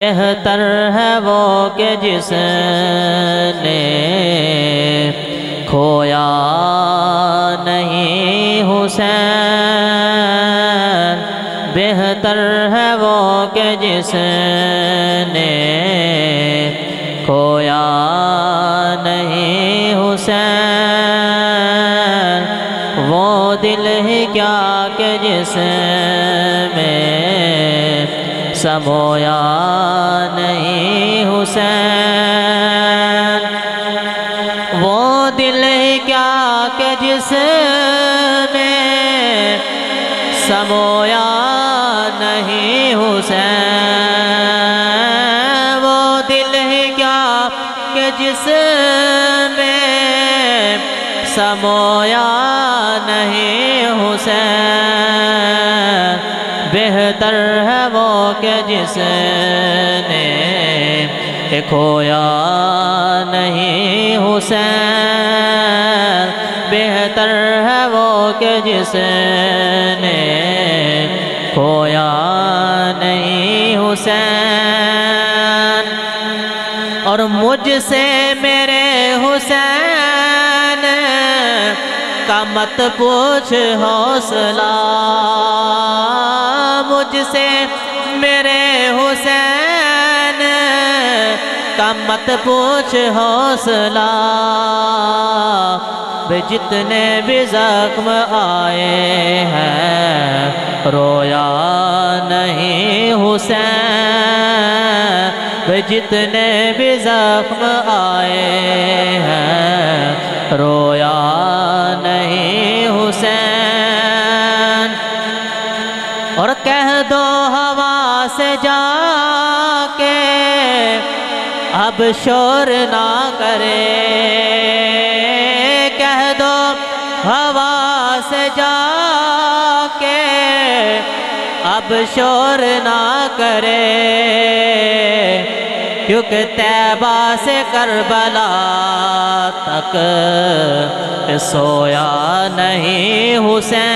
بہتر ہے وہ کہ جس نے کھویا نہیں حسین، بہتر ہے وہ کہ جس نے کھویا نہیں حسین، وہ دل ہی کیا کہ جس میں سمویا نہیں حسین، وہ دل کیا کہ جس میں سمویا نہیں حسین، وہ دل کیا کہ جس میں سمویا نہیں حسین، بہتر ہے وہ کہ جس نے کھویا نہیں حسین، بہتر ہے وہ کہ جس نے کھویا نہیں حسین، اور مجھ سے میرے حسین کا مت پوچھ حوصلہ، مجھ سے میرے حسین کا مت پوچھ حوصلہ، جتنے بھی زخم آئے ہیں رویا نہیں حسین، جتنے بھی زخم آئے ہیں رویا نہیں حسین، اور کہہ دو ہوا سے جا کے اب شور نہ کرے، کہہ دو ہوا سے جا کے اب شور نہ کرے، کیونکہ طیبہ سے کربلا تک سویا نہیں حسین،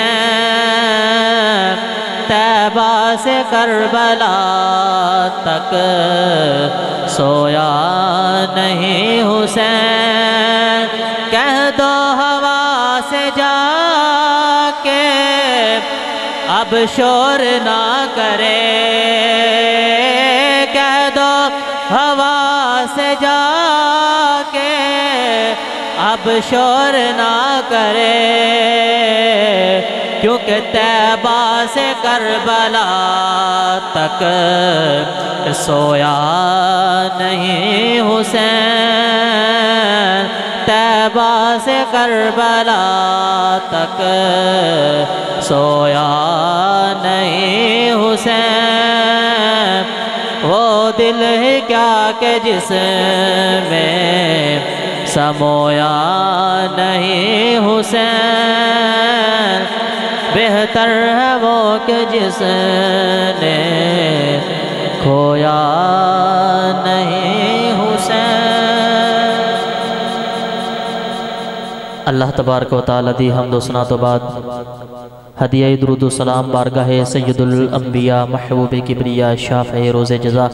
طیبہ سے کربلا تک سویا نہیں حسین، کہہ دو ہوا سے جا کے اب شور نہ کرے، کہہ دو ہوا سے جا کے اب شور نہ کرے، کیونکہ طیبہ سے کربلا تک سویا نہیں حسین، طیبہ سے کربلا تک سویا نہیں حسین، وہ دل ہے کیا کہ جس میں سمویا نہیں حسین، بہتر ہے وہ کہ جس نے کھویا نہیں حسین۔ اللہ تبارک و تعالی دی حمد و ثنا تو بعد ہدیہ درود و سلام بارگاہ سید الانبیاء محبوب کبریاء شافع روز جزا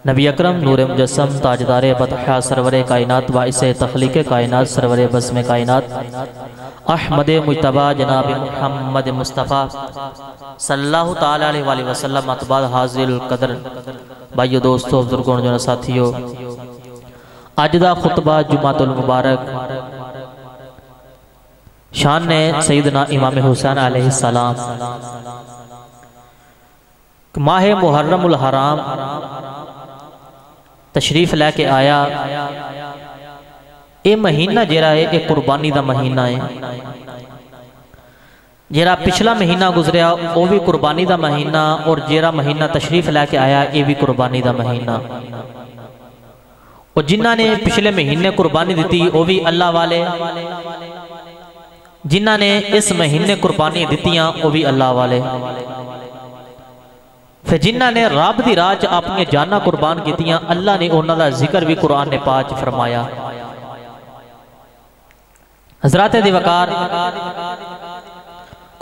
نبی اکرم نور مجسم تاجدار بطحہ سرور کائنات باعث تخلیق کائنات سرور بزم کائنات احمد مجتبہ جناب محمد مصطفیٰ صلی اللہ تعالیٰ علیہ وآلہ وسلم اتباع حاضر القدر بھائیو دوستو بزرگوں جو ساتھیو، آج دا خطبہ جمعۃ المبارک شان سیدنا امام حسین علیہ السلام ماہ محرم الحرام تشریف لے کے آیا۔ اے مہینہ جیرا ہے ایک قربانی دا مہینہ ہے، جیرا پچھلا مہینہ گزریا وہ بھی قربانی دا مہینہ، اور جیرا مہینہ تشریف لے کے آیا یہ بھی قربانی دا مہینہ، اور جنہ نے پچھلے مہینے قربانی دیتی وہ بھی اللہ والے، جنہ نے اس مہینے قربانی دیتیاں وہ بھی اللہ والے، پھر جنہ نے رب دی راہ اپنی جانہ قربان کیتیاں اللہ نے انہاں دا ذکر بھی قرآن نے پاک فرمایا۔ حضرات دی وقار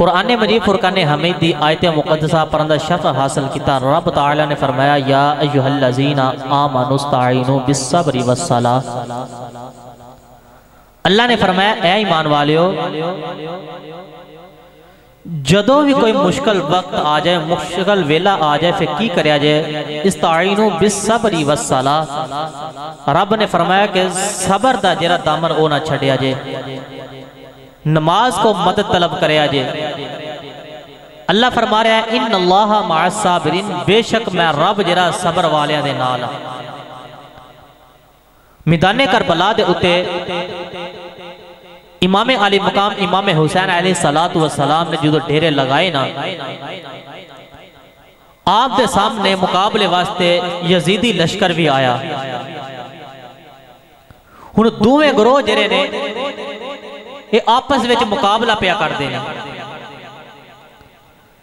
قرآن مجید فرقان حمید دی آیت مقدسہ پرندہ شفا حاصل کیتا رب تعالیٰ نے فرمایا یا ایوہ الذین آمنوا استعینوا بالصبر والصلاۃ۔ اللہ نے فرمایا اے ایمان والیو جدوں بھی کوئی مشکل وقت آ جائے مشکل ویلا آ جائے پھر کی کریا جائے استعینوا بالصبر والصلاۃ۔ رب نے فرمایا کہ صبر دا جرا دامن او نہ چھڑیا جائے نماز کو مدد طلب کریا جائے۔ اللہ فرما رہا ہے ان اللہ مع الصابرین بے شک میں رب جرا صبر والیاں دے نال۔ میدان کربلا دے اتے امام علی مقام امام حسین علیہ السلام نے جدو ڈھیرے لگائے نا آپ دے سامنے مقابلے واسطے یزیدی لشکر بھی آیا۔ ہن دوویں گروہ جرے نے یہ آپس وچ مقابلہ پیا کر دینا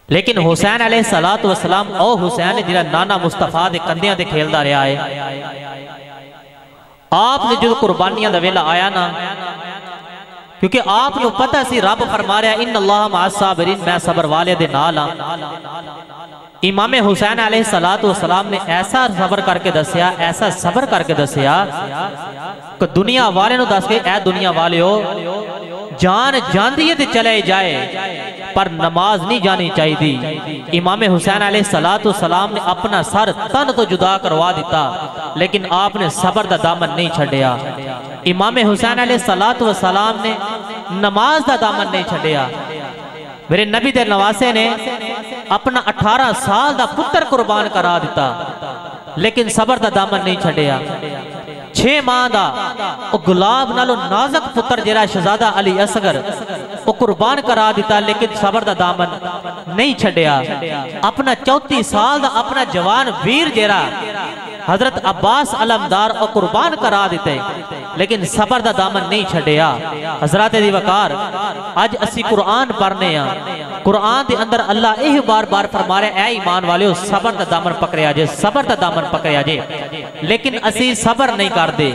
لیکن حسین علیہ السلام او حسین جنہا نانا مصطفیٰ دے کندیاں دے کھیل دا رہا ہے آپ نے جو قربانیاں دا ویلا آیا نا کیونکہ آپ نے پتہ سی رب فرما رہا ہے ان اللہ مع الصابرین میں صبر والے دے نالا۔ امام حسین علیہ السلام نے ایسا صبر کر کے دسیا ایسا صبر کر کے دسیا کہ دنیا والے نو دس کے اے دنیا والے ہو جان جاندیے تے چلے جائے پر نماز نہیں جانی چاہی دی۔ امام حسین علیہ السلام نے اپنا سر تن تو جدا کروا دیتا لیکن آپ نے صبر دا دامن نہیں چھڑیا۔ امام حسین علیہ السلام نے نماز دا دامن نہیں چھڑیا۔ میرے نبی دے نواسے نے اپنا 18 سال دا پتر قربان کرا دیتا لیکن صبر دا دامن نہیں چھڑیا۔ 6 ماہ دا گلاب نالو نازک پتر جرا شہزادہ علی اصغر وہ قربان کرا دیتا لیکن صبر دا دامن نہیں چھڑیا۔ اپنا 34 سال دا اپنا جوان ویر جرا حضرت عباس علمدار اور قربان کرا دیتے لیکن صبر دا دامن نہیں چھڑیا۔ حضرات دی وقار آج اسی قرآن پڑھنے ہیں قرآن دے اندر اللہ بار بار فرما رہے اے ایمان والے صبر دا دامن پکڑے آجے صبر دا دامن پکڑے آجے لیکن اسی صبر نہیں کر دے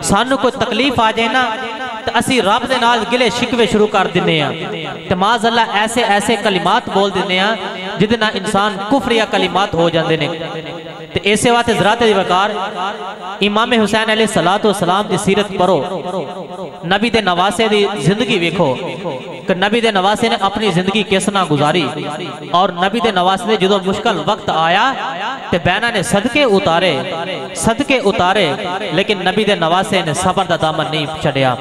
سانو کوئی تکلیف آ جائے نا تو اسی رب دے نال گلے شکوے شروع کر دینے ہیں تو معاذ اللہ ایسے ایسے کلمات بول دینے ہیں جدنا انسان کفر یا کلمات ہو جاندے نے۔ تو ایسے وقت حضرات دی وقار امام حسین علیہ السلام دی سیرت پڑھو نبی دے نواسے دی زندگی ویکھو کہ نبی دے نواسے نے اپنی زندگی کس نہ گزاری اور نبی دے نواسے نے جدو مشکل وقت آیا تے بینہ نے صدقے اتارے لیکن نبی دے نواسے نے صبر دا دامن نہیں چھڑیا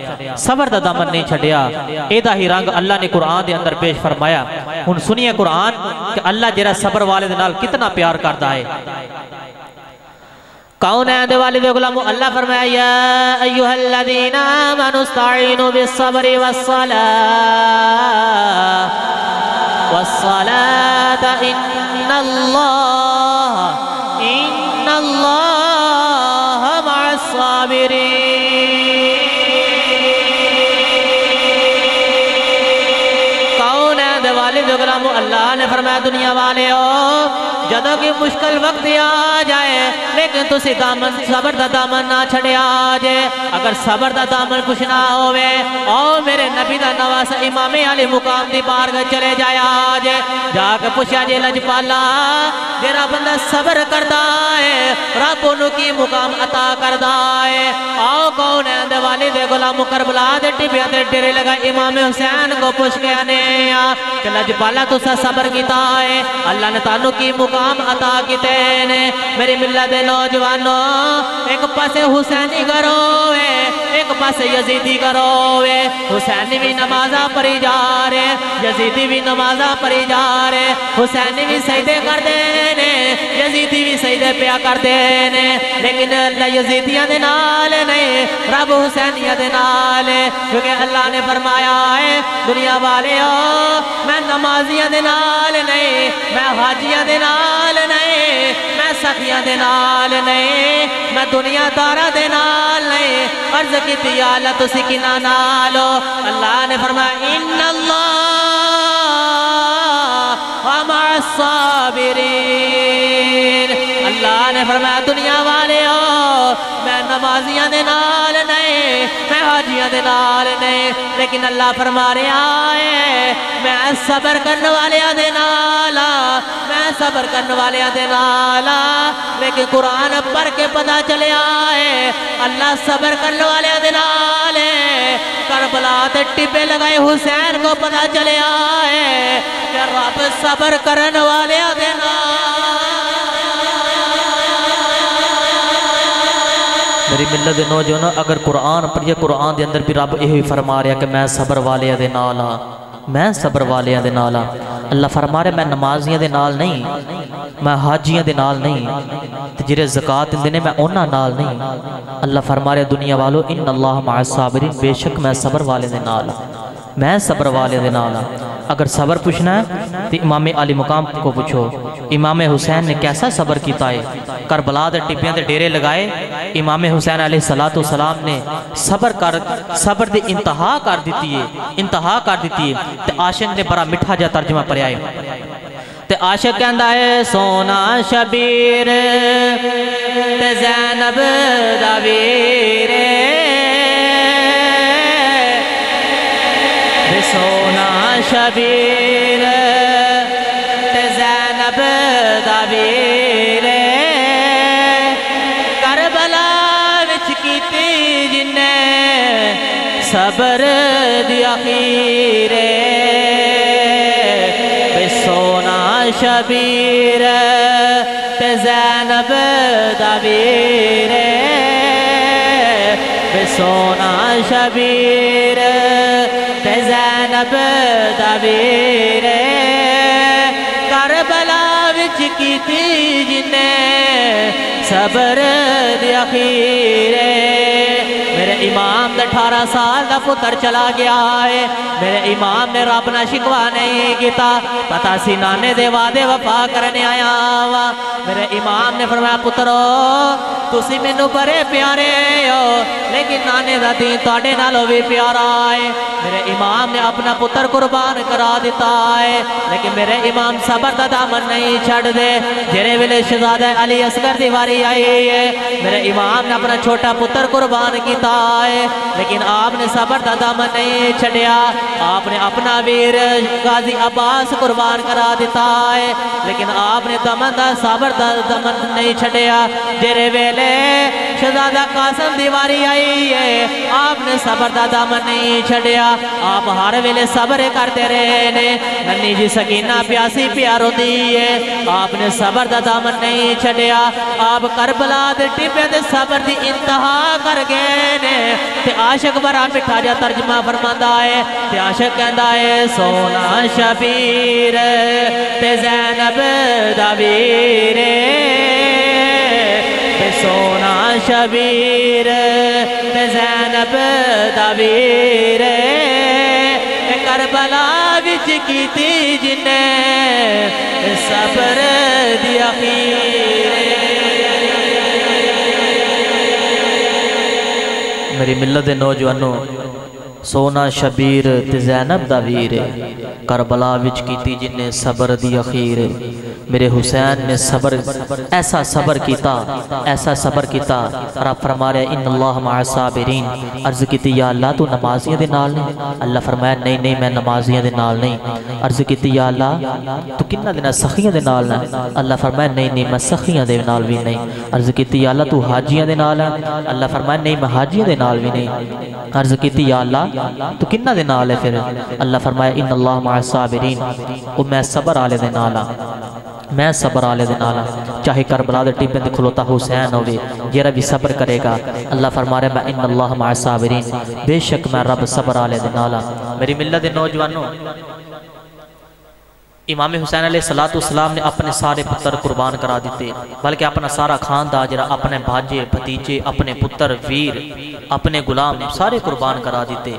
صبر دا دامن نہیں چھڑیا۔ ایدہ ہی رنگ اللہ نے قرآن دے اندر پیش فرمایا۔ ہن سنیے قرآن کہ اللہ جرا صبر والے دے نال کتنا پیار کرتا ہے۔ کون ہے دے والد غلامو اللہ فرمایا یا ایوہ الذین آمنوا استعینوا بالصبر والصلاة ان اللہ مع الصابرین۔ کون ہے دے والد غلامو اللہ نے فرمایا دنیا والے ہو جدوں کی مشکل وقت آ جائے لیکن تسی دامن صبر دا دامن نہ چھڑے آجے اگر صبر دا دامن کچھ نہ ہوئے او میرے نبی دا نواسا امام علی مقام دی بارگاہ چلے جائے آجے جا کے پوچھا جے لجپالا تیرا بندہ صبر کردا ہے رب انہوں کی مقام عطا کردا ہے آؤ کون ہے دے والد غلام کربلا دے ٹیپیاں دے ڈیرے لگا امام حسین کو پوچھ کے آنے کہ لجپالا تو سا صبر کیتا ہے اللہ نے تانوں کی مقام عطا کیتے نے میری ملت دے نوجوانوں ایک پاسے حسینی کروے ایک پاسے یزیدی کروے حسینی بھی نمازہ پڑھی جا رہے یزیدی بھی نمازہ پڑھی جا رہے حسینی بھی سجدے کر دینے یزیدی بھی سجدے پیا کر دینے لیکن اللہ یزیدیاں دے نال نہیں رب حسینیہ دے نال کیونکہ اللہ نے فرمایا ہے دنیا والے ہو میں نمازیاں دے نال نہیں میں حاجیاں دے نال نہیں میں سخیاں دے نال نہیں میں دنیا دارہ دے نال نہیں عرض کی دیا اللہ تو سکینہ نالو اللہ نے فرمایا ان اللہ مع الصابرین اللہ نے فرمایا دنیا والے ہو میں نمازیاں دے نال نہیں میں حاجیاں والیاں دے نال نے، لیکن اللہ فرما رہا ہے میں صبر کرنے والیاں دے نال، میں صبر کرنے والیاں دے نال۔ لیکن قرآن پڑھ کے پتہ چلیا ہے اللہ صبر کرنے والیاں دے نال ہے۔ کربلا تے ٹپے لگائے حسین کو پتہ چلیا ہے کہ رب صبر کرنے والیاں دے نال۔ میری ملت دے نوجوانوں، اگر قرآن پڑھیے، قرآن دے اندر بھی رب یہی فرما رہا کہ میں صبر والیاں دے نال ہاں، میں صبر والیاں دے نال ہاں۔ اللہ فرما رہا میں نمازیاں دے نال نہیں، میں حاجیاں دے نال نہیں، جڑے زکاة دے نے میں انہاں نال نہیں۔ اللہ فرما رہا دنیا والو ان اللہ مع الصابرین، بے شک میں صبر والے دے نال ہاں، میں صبر والے دے نال ہاں۔ اگر صبر پوچھنا ہے تو امام علی مقام کو پوچھو، امام حسین نے کیسا صبر کیتا ہے؟ کربلا دے ٹپیاں دے ڈیرے لگائے، امام حسین علیہ السلام نے صبر دی انتہا کر دیتی ہے، انتہا کر دیتی ہے۔ تے عاشق نے بڑا مٹھا جا ترجمہ پڑھیا ہے، تے عاشق کہندا ہے سونا شبیر تے زینب دا ویر، سونا شبیر تے زینب دا ویر، کربلا وچ کیتی جننے صبر دی اخیر، بے سونا شبیر تے زینب دا ویر، بے سونا شبیر تے زینب دا ویر، کربلا وچ کیتی جننے صبر دی اخیر۔ میرے امام دا 18 سال دا پتر چلا گیا ہے، میرے امام نے رب نہ شکوا نہیں کیتا، پتا سی نانے دے وعدے وفا کرنے آیا وا۔ میرے امام نے فرمایا پترو تسی مینوں بڑے پیارے ہو، لیکن نانے دا دین تواڈے نالوں بھی پیارا ہے۔ میرے امام نے اپنا پتر قربان کرا دیتا ہے، لیکن میرے امام صبر دا دامن نہیں چھڑ دے۔ جڑے ویلے شہزادہ علی اصغر دی واری آئی ہے، میرے امام نے اپنا چھوٹا پتر قربان کیتا ہے، لیکن آپ نے صبر دا دامن نہیں چھڑیا۔ آپ نے اپنا ویر غازی عباس قربان کرا دیتا ہے، لیکن آپ نے صبر دا دامن نہیں چھڑیا۔ جڑے ویلے شہزادہ قاسم دی واری آئی ہے، آپ نے صبر دا دامن نہیں چھڑیا۔ آپ ہر ویلے صبر کرتے رہے نے، ننی جی سکینہ پیاسی پیارو دیئے، آپ نے صبر دا دامن نہیں چھڑیا۔ آپ کربلا دے ٹپے دے صبر دی انتہا کر گئے نے، تے عاشق برا مٹھا جا ترجمہ فرماندا ہے، تے عاشق کہندا ہے سونا شبیر تے زینب دا ویر، تے سونا شبیر تے زینب دا ویر، کربلا وچ کیتی جننے صبر دی اخیر۔ میری ملت دے نوجوانوں، سونا شبیر تے زینب دا ویر، کربلا وچ کیتی جننے صبر دی اخیر۔ میرے حسین نے صبر ایسا صبر کیتا، ایسا صبر کیتا، رب فرما رہے ان اللہ مع الصابرین۔ عرض کیتی یا اللہ تو نمازیاں دے نال نہیں؟ اللہ فرمایا نہیں نہیں میں نمازیاں دے نال نہیں۔ عرض کیتی یا اللہ تو کنہ دینا سخیاں دے نال نہیں؟ اللہ فرمایا نہیں نہیں میں سخیاں دے نال بھی نہیں۔ عرض کیتی یا اللہ تو حاجیاں دے نال ہے؟ اللہ فرمایا نہیں میں حاجیاں دے نال بھی نہیں۔ عرض کیتی یا اللہ تو کنہ دے نال ہے پھر؟ اللہ فرمایا ان اللہ مع الصابرین، اور میں صبر آلے دے نال ہاں، میں صبر آلے دے نال ہاں۔ چاہے کربلا دے ٹپے تے کھلوتا حسین ہوئے، جیرا بھی صبر کرے گا، اللہ فرما رہے میں ان اللہ مع الصابرین، بے شک میں رب صبر آلے دے نال ہاں۔ میری ملت دے نوجوانوں، امام حسین علیہ السلام نے اپنے سارے پتر قربان کرا دیتے، بلکہ اپنا سارا خاندان جرا اپنے بھاجے بھتیجے اپنے پتر ویر اپنے غلام سارے قربان کرا دیتے۔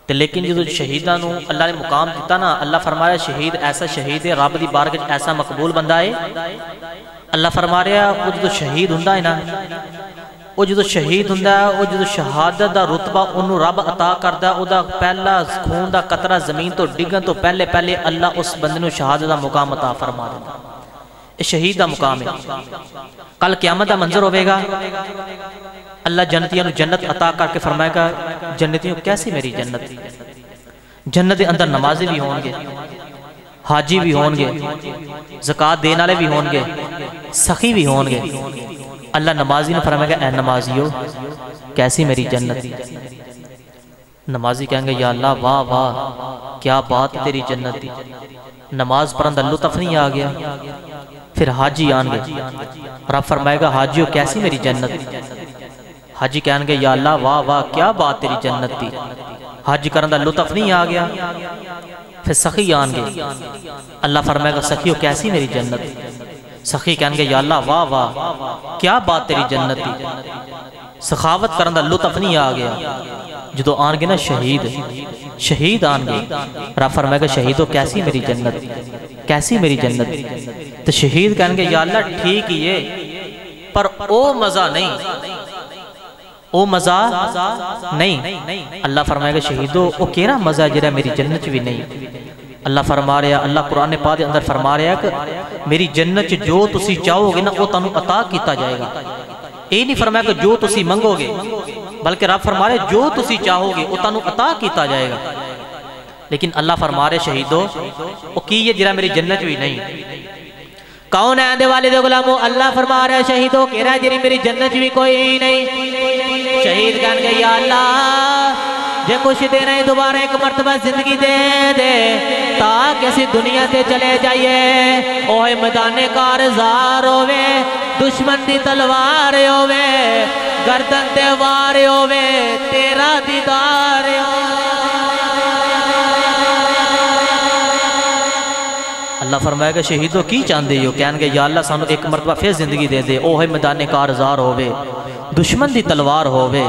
لیکن جو شہیدہ نو اللہ نے مقام دیتا نا، اللہ فرمایا شہید ایسا شہید ہے رب دی بارگاہ ایسا مقبول بندہ ہے۔ اللہ فرما رہا وہ جو شہید ہوندا ہے نا، وہ جو شہید ہوندا ہے، وہ جو شہادت دا رتبہ انہوں رب عطا کردا، او دا پہلا خون دا قطرہ زمین تو ڈگن تو پہلے اللہ اس بندے نو شہادت دا مقام عطا فرما دیندا۔ یہ شہید دا مقام ہے۔ کل قیامت دا منظر ہوئے گا، اللہ جنتیاں نو جنت عطا کر کے فرمائے گا جنتیوں کیسی میری جنت، جنت دے اندر نمازی بھی ہون گے، حاجی بھی ہون گے، زکاة دینے والے بھی ہون گے، سخی بھی ہون گے۔ اللہ نمازی نے فرمائے گا اے نمازیو کیسی میری جنت، نمازی کہیں گے یا اللہ واہ واہ کیا بات تیری جنت دی، نماز پڑھن دا لطف نہیں آ گیا۔ پھر حاجی آن گے، رب فرمائے گا حاجیو کیسی میری جنت، حاجی کہیں گے یا اللہ واہ واہ کیا بات تیری جنت دی، حاجی کرن دا لطف نہیں آ گیا۔ پھر سخی آن گے، اللہ فرمائے گا سخیو کیسی میری جنت، سخی کہیں گے یا اللہ واہ واہ کیا بات تیری جنت دی، سخاوت کرن دا لطف نہیں آ گیا۔ جدو آن گے نا شہید، شہید آن گے، رب فرمائے گا شہیدو کیسی میری جنت، کیسی میری جنت، تو شہید کہیں گے یا اللہ ٹھیک ہی ہے پر او مزہ نہیں، او مزہ نہیں۔ اللہ فرمائے گا شہیدو او کیرا مزہ جرا میری جنت بھی نہیں۔ اللہ فرما رہا ہے، اللہ قرآن پاک اندر فرما رہا ہے کہ میری جنت جو تسی چاہو گے نا وہ تانوں عطا کیتا جائے گا۔ یہ نہیں فرمایا کہ جو تسی منگو گے، بلکہ رب فرما رہے جو تسی چاہو گے وہ تانوں عطا کیتا جائے گا۔ لیکن اللہ فرما رہے شہیدو وہ کی یہ جرا میری جنت بھی نہیں۔ کون ہے آندے والے دے غلاموں، اللہ فرما رہے شہیدو کہہ جری میری جنت بھی کوئی نہیں۔ شہید کہن گے یا اللہ جے کچھ دینا ہے دوبارہ ایک مرتبہ زندگی دے دے تاکہ اسی دنیا سے چلے جائیے، اوہ میدان کارزار ہوئے، دشمن دی تلوار ہوئے، گردن تے وار ہوئے، تیرا دیدار ہوئے۔ اللہ فرمائے گا شہیدو کی چاندے ہو، کہن گے یا اللہ سانو ایک مرتبہ پھر زندگی دے دے، اوہ میدان کارزار ہوئے، دشمن دی تلوار ہوئے،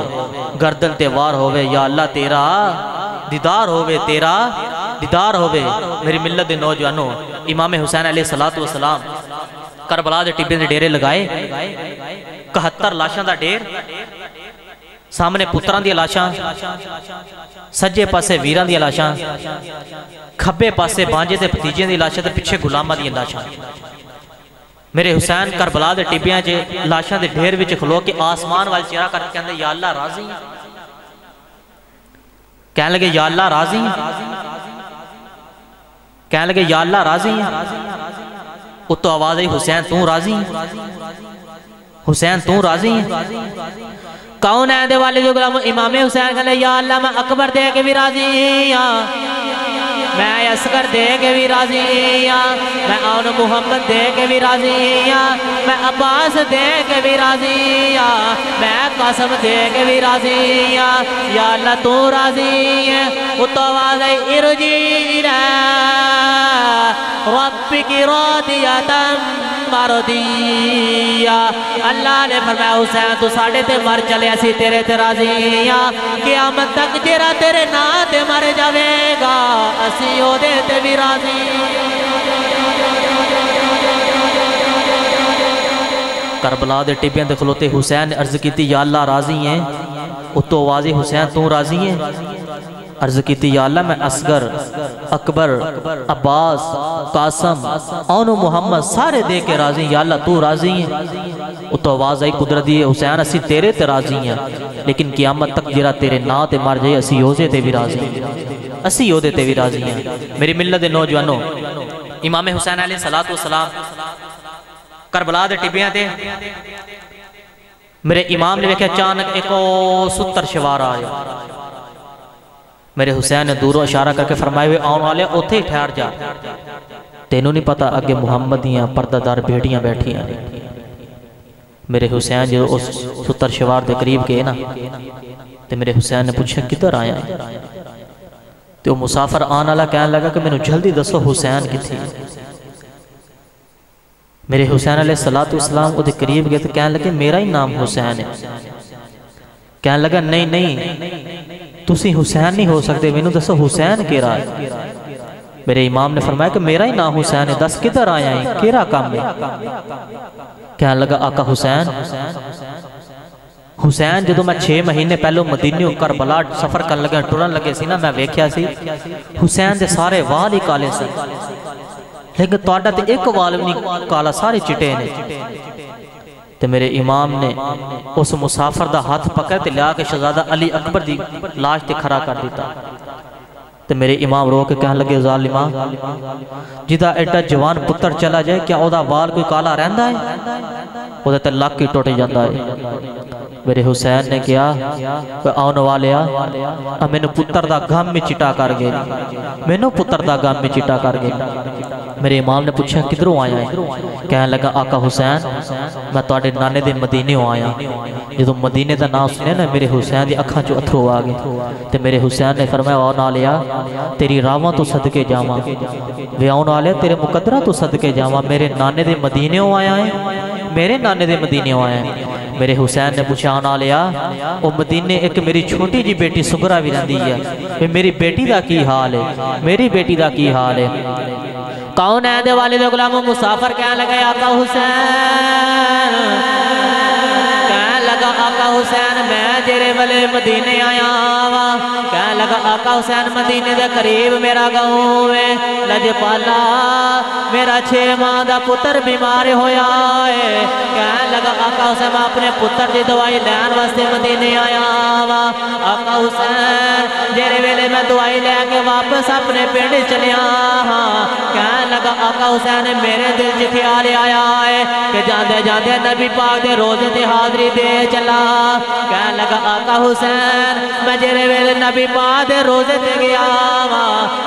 گردن تے وار ہوئے، یا اللہ تیرا دیدار ہوئے، تیرا دیدار ہوئے۔ میری ملت دے نوجوانوں، امام حسین علیہ السلام کربلا دے ٹبے دے ڈیرے لگائے، 71 لاشاں دا ڈیر، سامنے پتران دی لاشاں، سجے پاسے ویران دی لاشاں، کھبے پاسے بانجے دے بھتیجے دی لاشاں تے پچھے غلامہ دی لاشاں۔ میرے حسین کربلا دے ٹبیاں جے لاشاں دے ڈھیر وچ کھلو کے آسمان وال چہرہ کر کے کہندے یا اللہ راضی، کہنے لگے یا اللہ راضی، کہنے لگے یا اللہ راضی، اتو آواز آئی حسین توں راضی، حسین توں راضی۔ کون ہے دے والے جو غلام امام حسین کہنے یا اللہ میں اکبر دے کے بھی راضی ہاں، میں اصغر دے کے بھی راضی ہاں، میں اون محمد دے کے بھی راضی ہاں، میں عباس دے کے بھی راضی ہاں، میں قاسم دے کے بھی راضی ہاں، یا اللہ تو راضی ہے۔ اتو آواز ہے ارجی ربک راضیتا مرضیہ، اللہ نے فرمایا حسین تو ساڑھے تے مر چلے اسی تیرے تے راضی ہاں، قیامت تک جیرا تیرے نا تے مر جاوے گا اسی ہو دے تے بھی راضی۔ کربلا دے ٹبیاں دے کھلوتے حسین نے عرض کیتی یا اللہ راضی ہیں، اتو آوازی حسین تو راضی ہیں، عرض کیتی یا اللہ میں اصغر اکبر عباس قاسم اونو محمد سارے دے کے راضی ہیں، یا اللہ تو راضی ہیں۔ اتو آواز آئی قدرتی حسین اسی تیرے تے راضی ہیں، لیکن قیامت تک جرا تیرے نا تے مر جائے اسی ہوزے تے بھی راضی ہیں، اسی ہوزے تے بھی راضی ہیں۔ میری ملت دے نوجوانوں، امام حسین علیہ السلام کربلا دے ٹبیاں تے میرے امام نے دیکھا اچانک ایک ستر شوار آیا، میرے حسین نے دوروں اشارہ کر کے فرمائے ہوئے آن والے اوتھے ہی ٹھہر جا، تینوں نہیں پتا اگے محمدیاں پردہ دار بیٹیاں بیٹھی ہیں۔ میرے حسین جو اس ستر شوار دے قریب گئے نا تو میرے حسین نے پوچھا کدھر آیا ہے، تو مسافر آن والا کہنے لگا کہ میں نے جلدی دسو حسین کی تھی۔ میرے حسین علیہ السلام وہ دے قریب گئے تو کہنے لگے میرا ہی نام حسین ہے، کہنے لگا نہیں نہیں تسی حسین نہیں ہو سکتے، میں نے دسو حسین کہہ رہا ہے۔ میرے امام نے فرمایا کہ میرا ہی نام حسین ہے، دس کدھر آیا ہے کیرا کام ہے؟ کہنے لگا آقا حسین جدو میں 6 مہینے پہلو مدینیوں کربلا سفر کر لگے ٹرن لگے سی نا، میں ویکھیا سی حسین دے سارے وال ہی کالے سے، لیکن توڑا تے ایک وال نہیں کالا، سارے چٹے نے۔ تے میرے امام نے اس مسافر دا ہاتھ پکڑ تے لیا کے شہزادہ علی اکبر دی لاش تے کھڑا کر دیتا تے میرے امام رو کے کہنے لگے ظالمہ جدا ایڈا جوان پتر چلا جائے کیا او دا وال کوئی کالا رہندا ہے او دا تے لک کی ٹوٹ جاندا ہے میرے حسین نے کیا کہ آن والیا مینو پتر دا غم میں چٹا کر گئے مینو پتر دا غم میں چٹا کر گئے میرے امام نے پوچھا کدھروں آیا ہے کہنے لگا آقا حسین میں تواڈے نانے دے مدینے ہو آیا جدو مدینے دا نام سنے نا میرے حسین دی اکھاں چوں اتھرو آ گئے تے میرے حسین نے فرمایا آن والیا تیری راواں تو صدقے جاواں وے آن والیا تیرے مقدرہ تو صدقے جاواں میرے نانے دے مدینے ہو آیا ہے میرے نانے دے مدینے ہو آیا ہے میرے حسین نے پوچھا آنا لیا او مدینے ایک میری چھوٹی جی بیٹی سگرہ بھی رہندی ہے میری بیٹی دا کی حال ہے میری بیٹی دا کی حال ہے کون ہے دے والد غلام مسافر کہنے لگا آقا حسین کہنے لگا آقا حسین میں جرے والے مدینے آیا کہنے لگا آقا حسین مدینے دے قریب میرا گاؤں ہے لجپالا میرا 6 ماہ دا پتر بیمار ہویا ہے کہنے لگا آقا حسین میں اپنے پتر دی دوائی لین واسطے مدینے آیا آقا حسین جرے ویلے میں دوائی لے کے واپس اپنے پنڈ چلیا کہنے لگا آقا حسین میرے دل چ خیال آیا ہے کہ جاندے جاندے نبی پاک دے روزے تے حاضری دے چلا کہنے لگا آقا حسین میں جرے ویلے نبی پاک دے روزے تے گیا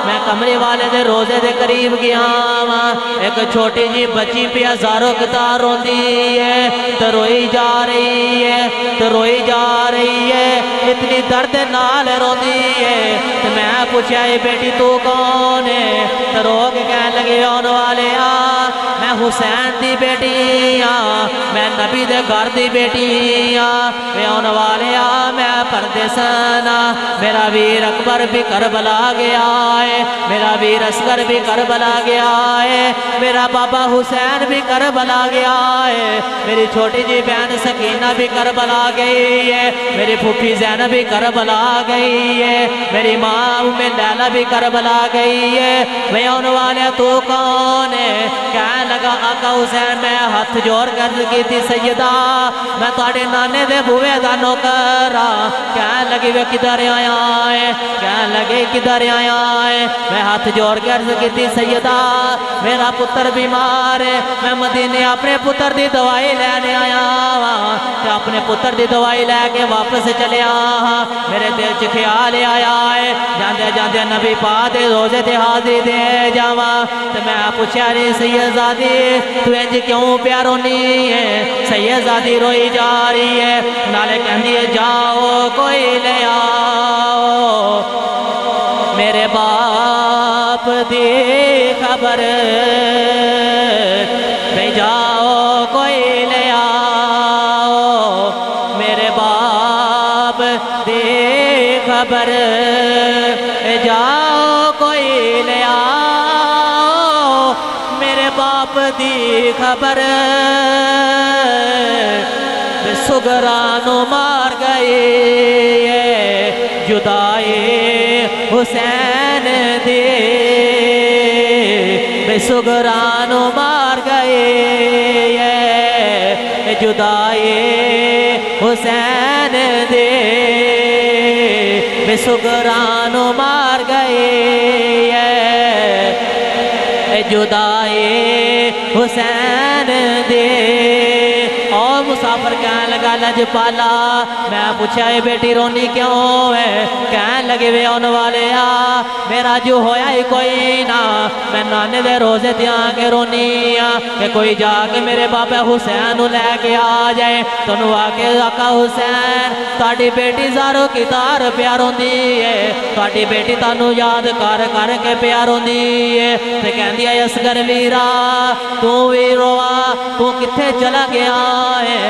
میں کمرے والے دے روزے دے قریب گیا ایک چھوٹی جی بچی پہ ہزاروں کتار ہوندی ہے تو روئی جا رہی ہے تو روئی جا رہی ہے اتنی درد نال روندی ہے تو میں پوچھا یہ بیٹی تو کون ہے تو رو کے کہنے لگے آن والے میں حسین دی بیٹی میں نبی دے گھر دی بیٹی میں آن والے میں پردیسانا میرا ویر اکبر بھی کربلا گیا ہے میرا ویر اصغر بھی کربلا گیا ہے میرا بابا حسین بھی کربلا گیا ہے میری چھوٹی جی بہن سکینہ بھی کربلا گئی ہے میری پھوپھی زینب بھی کربلا گئی ہے میری ماں ام لیلہ بھی کربلا گئی ہے میں آن والے تو کون ہے کہنے لگا آقا حسین میں ہاتھ جوڑ کر کی تھی سیدہ میں تاڑے نانے دے بوے دا نوکرہ کہنے لگی وہ کدھر آیا ہے کہنے لگے کدھر آیا ہے میں ہاتھ جوڑ کر کی تھی سیدہ میرا پتر بیمار ہے میں مدینے اپنے پتر دی دوائی لینے آیا کہ اپنے پتر دی دوائی لے کے واپس چلے آیا میرے دل چ خیال آیا ہے جاندے جاندے نبی پاک دے روزے تے حاضری دے جاواں تو میں پوچھا رہی سیدزادی تو انج کیوں پیارونی ہے سیدزادی روئی جا رہی ہے نالے کہندی ہے جاؤ کوئی لے آؤ میرے باپ دی خبر بھئی جاؤ کوئی لے آؤ میرے باپ دی خبر جاؤ کوئی لے آؤ میرے باپ دی خبر سگرانو مار گئی ہے جدائی حسین دی بے سگرانو مار گئی ہے جدائی حسین دی بے سگرانو مار گئی ہے جدائی حسین دی اور مسافر کہنے لگا لجپالا میں پوچھا یہ بیٹی رونی کیوں ہے کہنے لگے وے آن والے میرا جو ہویا ہی کوئی نہ میں نانے دے روزے دیا کے رونی کہ کوئی جا کے میرے بابا حسین لے کے آ جائے تو نو آکے آقا حسین تاڑی بیٹی زارو کی تار پیاروں دی ہے تاڑی بیٹی تانو یاد کر کر کے پیاروں دی ہے تے کہن دیا اصغر ویرا تو ویروا تو کتھے چلا گیا ہے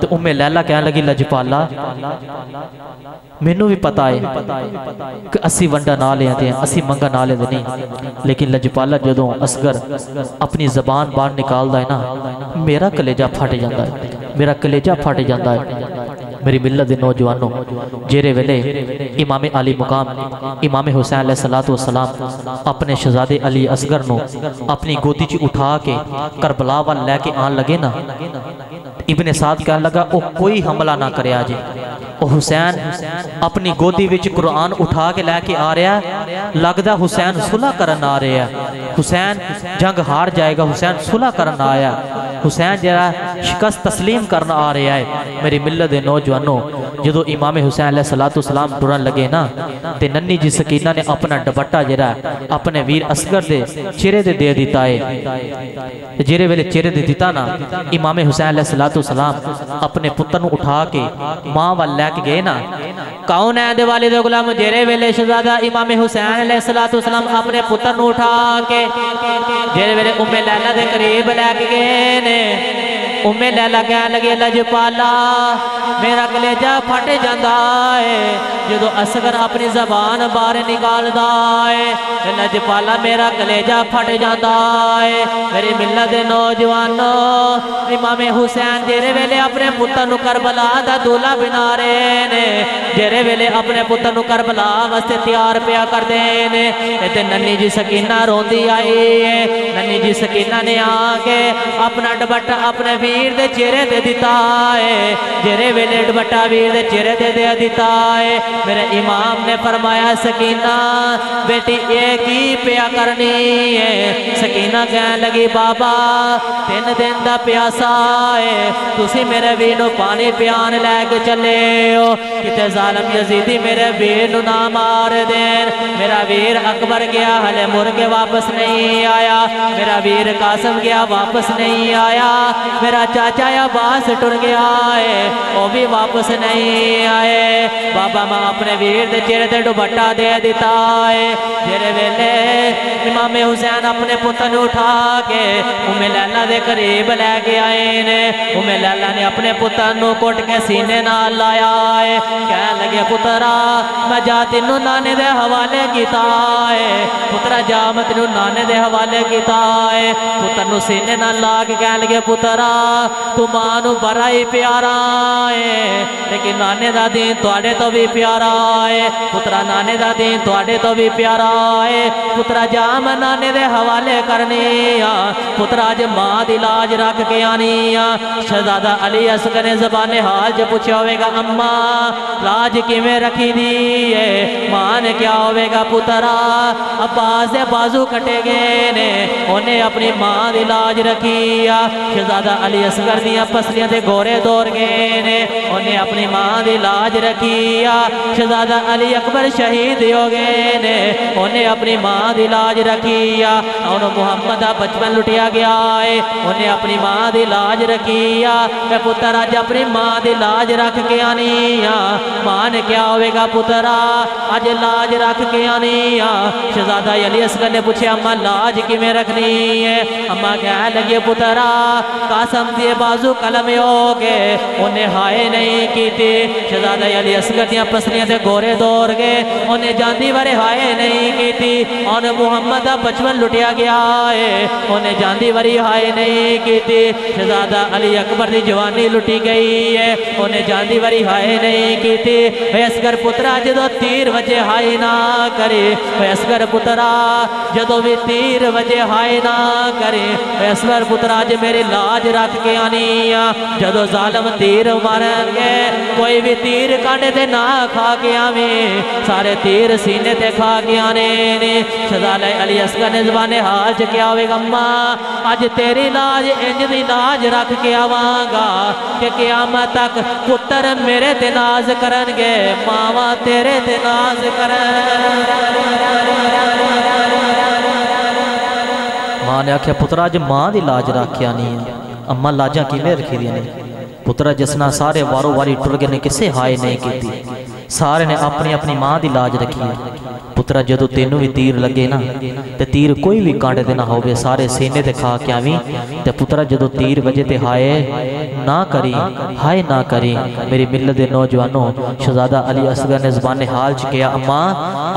تو ام لیلہ کہنے لگی لجپالا مینوں بھی پتا ہے کہ اسی ونڈا نہ لے آتے ہیں اسی منگا نہ لے نہیں، لیکن لجپالا جدوں اصغر اپنی زبان باہر نکالدا ہے نا میرا کلیجہ پھٹ جاتا ہے، میرا کلیجہ پھٹ جاتا ہے۔ میری ملت دے نوجوانوں جیرے ویلے امام علی مقام امام حسین علیہ السلام اپنے شہزادے علی اصغر نو اپنی گودی چ اٹھا کے کربلا وال لے کے آن لگے نا، ابن سعد کہنے لگا او کوئی حملہ نہ کرے آجے، او حسین اپنی گودی وچ قرآن اٹھا کے لے کے آ رہا ہے، لگدا حسین صلح کرن آ رہا ہے، حسین جنگ ہار جائے گا، حسین صلح کرن آیا، حسین جرا شکست تسلیم کرنا آ رہا ہے۔ میری ملت دے نوجوانوں جدو امام حسین علیہ السلام ٹرن لگے نا تے ننی جی سکینہ نے اپنا ڈبٹا جرا اپنے ویر اصغر دے چہرے دے دیتا ہے، جیرے ویلے چہرے دے دیتا نا امام حسین علیہ السلام اپنے پتر نو اٹھا کے ماں وال لے کے گئے نا، کون ہے دے والد غلام جیرے ویلے شہزادہ امام حسین علیہ السلام اپنے پتر نو اٹھا کے جیرے ویلے ام لیلہ دے قریب لے کے گئے نے، ام لیلہ کہنے لگے لجپالا میرا کلیجہ پھٹ جاندہ ہے جدو اصغر اپنی زبان باہر نکالدا ہے، لجپالا میرا کلیجہ پھٹ جاندہ ہے۔ میری ملت دے نوجوانوں امام حسین جیرے ویلے اپنے پتر نو کربلا دا دولہ بنا رہے نے، جیرے ویلے اپنے پتر نو کربلا واسطے تیار پیا کر دینے، تے ننی جی سکینہ روندی آئی ہے، ننی جی سکینہ نے آکے اپنا ڈبٹا اپنے ویر دے چہرے دے دیتا ہے، جیرے ویلے ڈبٹا ویر دے چہرے دے دیتا ہے۔ میرے امام نے فرمایا سکینہ بیٹی ایک ہی پیا کرنی ہے، سکینہ کہنے لگی بابا 3 دن دا پیاسا ہے، تسی میرے ویر نو پانی پیان لے کے چلے ہو، کتے ظالم یزیدی میرے ویر نو نہ مار دین، میرا ویر اکبر گیا ہلے مرگے واپس نہیں آیا، میرا ویر قاسم گیا واپس نہیں آیا، میرا چاچا عباس ٹر گیا ہے وہ بھی واپس نہیں آئے، بابا ماں اپنے ویر دے چہرے دے ڈبٹا دے دیتا ہے۔ جیرے ویلے امام حسین اپنے پتر نو اٹھا کے ام لیلہ دے قریب لے کے آئے نے، ام لیلہ نے اپنے پتر نو کوٹ کے سینے نال لایا ہے، کہنے لگے پترا میں جا تینو نانے دے حوالے کیتا ہے، پترا جا میں تینو نانے دے حوالے کیتا ہے، پتر نو سینے نال لا کے کہنے لگے پترا تو مانو بڑا ہی پیارا ہے لیکن نانے دا دین توڑے تو بھی پیارا ہے، پترا نانے دا دین توڑے تو بھی پیارا ہے، پترا جا میں نانے دے حوالے کرنی پترا جا ماں دی لاج رکھ کے آنی۔ شہزادہ علی اصغر نے زبان حال جو پوچھے ہوئے گا اماں لاج کی میں رکھی دی ہے، ماں نے کیا ہوئے گا پترا عباس دے بازو کٹے گئے نے انہیں اپنی ماں دی لاج رکھی۔ شہزادہ علی اصغر دیاں پسلیاں دے گورے دور گئے نے انہیں اپنی ماں دی لاج رکھی۔ شہزادہ علی اکبر شہید ہو گئے نے انہیں اپنی ماں دی لاج رکھی۔ انہوں محمد بچپن لٹیا گیا ہے انہیں اپنی ماں دی لاج رکھی۔ میں پتر آج اپنی ماں دی لاج رکھ کے آنی ماں نے کیا ہوئے گا پترا آج لاج رکھ کے آنی۔ شہزادہ علی اصغر نے پوچھے اماں لاج کی میں رکھنی ہے، اماں کہنے لگے پترا قاسم دیے بازو قلم ہو گئے انہیں ہائے نہیں کی تھی۔ شہزادہ علی اصغر دیاں پسلیاں سے گورے دور گئے انہیں جاندی ورے ہائے نہیں کی تھی، انہیں محمد بچپن لٹیا گیا ہے انہیں جاندی وری ہائے نہیں کی تھی۔ شہزادہ علی اکبر دی جوانی لٹی گئی ہے انہیں جاندی وری ہائے نہیں کی تھی۔ اصغر پترا جدو تیر وجہ ہائے نہ کرے، اصغر پترا جدو بھی تیر وجہ ہائے نہ کرے، اصغر پترا جب میری لاج رکھ کے آنی جدو ظالم تیر مارن گے کوئی بھی تیر کانے تے نہ کھا کے آمیں سارے تیر سینے تے کھا کے آنے نے۔ شہزادہ علی اصغر نے زبان حال چ کیا ہوئے گا اماں آج تیری لاج انج دی لاج رکھ کے آواں گا کہ قیامت تک پتر میرے تے ناز کرن گے ماواں تیرے تے ناز کرن۔ ماں نے آکھیا پترا جب ماں دی لاج رکھ کے آنی ہے اماں لاجاں کی میں رکھی دی نہیں، پترا جسنا سارے وارو واری ٹر گئے نے کسے ہائے نہیں کی تھی، سارے نے اپنی اپنی ماں دی لاج رکھی ہے پترا جدو تینوں بھی تیر لگے نا تے تیر کوئی بھی کانٹے دے نہ ہوئے سارے سینے تے کھا کے آویں تے پترا جدو تیر وجہ تے ہائے نہ کری میری ملت دے نوجوانوں شہزادہ علی اصغر نے زبان حال چکیا اماں